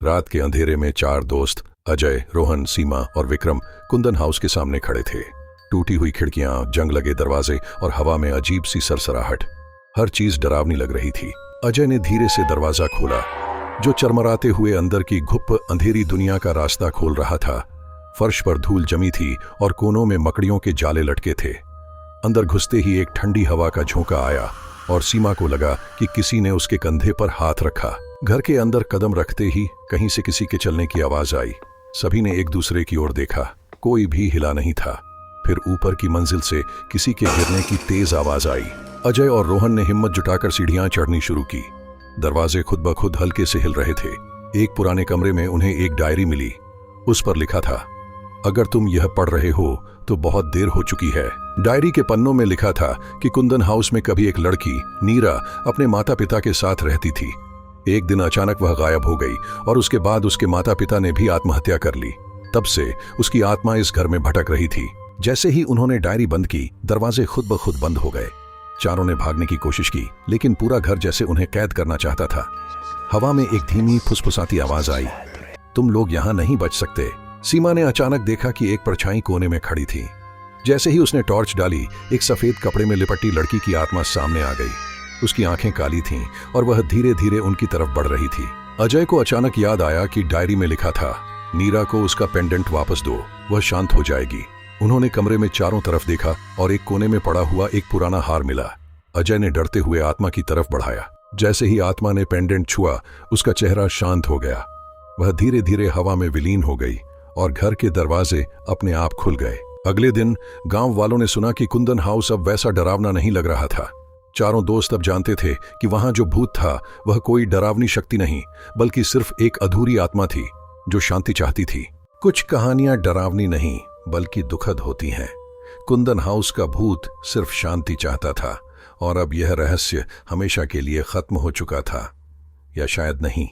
रात के अंधेरे में चार दोस्त अजय, रोहन, सीमा और विक्रम कुंदन हाउस के सामने खड़े थे। टूटी हुई खिड़कियां, जंग लगे दरवाजे और हवा में अजीब सी सरसराहट। हर चीज डरावनी लग रही थी। अजय ने धीरे से दरवाजा खोला, जो चरमराते हुए अंदर की घुप अंधेरी दुनिया का रास्ता खोल रहा था। फर्श पर धूल जमी थी और कोनों में मकड़ियों के जाले लटके थे। अंदर घुसते ही एक ठंडी हवा का झोंका आया और सीमा को लगा कि किसी ने उसके कंधे पर हाथ रखा। घर के अंदर कदम रखते ही कहीं से किसी के चलने की आवाज आई। सभी ने एक दूसरे की ओर देखा, कोई भी हिला नहीं था। फिर ऊपर की मंजिल से किसी के गिरने की तेज आवाज आई। अजय और रोहन ने हिम्मत जुटाकर सीढ़ियां चढ़नी शुरू की। दरवाजे खुद ब खुद हल्के से हिल रहे थे। एक पुराने कमरे में उन्हें एक डायरी मिली। उस पर लिखा था, अगर तुम यह पढ़ रहे हो तो बहुत देर हो चुकी है। डायरी के पन्नों में लिखा था कि कुंदन हाउस में कभी एक लड़की नीरा अपने माता पिता के साथ रहती थी। एक दिन अचानक वह गायब हो गई और उसके बाद उसके माता पिता ने भी आत्महत्या कर ली। तब से उसकी आत्मा इस घर में भटक रही थी। जैसे ही उन्होंने डायरी बंद की, दरवाजे खुद ब खुद बंद हो गए। चारों ने भागने की कोशिश की, लेकिन पूरा घर जैसे उन्हें कैद करना चाहता था। हवा में एक धीमी फुसफुसाती आवाज आई, तुम लोग यहां नहीं बच सकते। सीमा ने अचानक देखा कि एक परछाई कोने में खड़ी थी। जैसे ही उसने टॉर्च डाली, एक सफेद कपड़े में लिपटी लड़की की आत्मा सामने आ गई। उसकी आंखें काली थीं और वह धीरे धीरे उनकी तरफ बढ़ रही थी। अजय को अचानक याद आया कि डायरी में लिखा था, नीरा को उसका पेंडेंट वापस दो, वह शांत हो जाएगी। उन्होंने कमरे में चारों तरफ देखा और एक कोने में पड़ा हुआ एक पुराना हार मिला। अजय ने डरते हुए आत्मा की तरफ बढ़ाया। जैसे ही आत्मा ने पेंडेंट छुआ, उसका चेहरा शांत हो गया। वह धीरे धीरे हवा में विलीन हो गई और घर के दरवाजे अपने आप खुल गए। अगले दिन गांव वालों ने सुना कि कुंदन हाउस अब वैसा डरावना नहीं लग रहा था। चारों दोस्त अब जानते थे कि वहां जो भूत था वह कोई डरावनी शक्ति नहीं, बल्कि सिर्फ एक अधूरी आत्मा थी जो शांति चाहती थी। कुछ कहानियां डरावनी नहीं बल्कि दुखद होती हैं। कुंदन हाउस का भूत सिर्फ शांति चाहता था और अब यह रहस्य हमेशा के लिए खत्म हो चुका था, या शायद नहीं।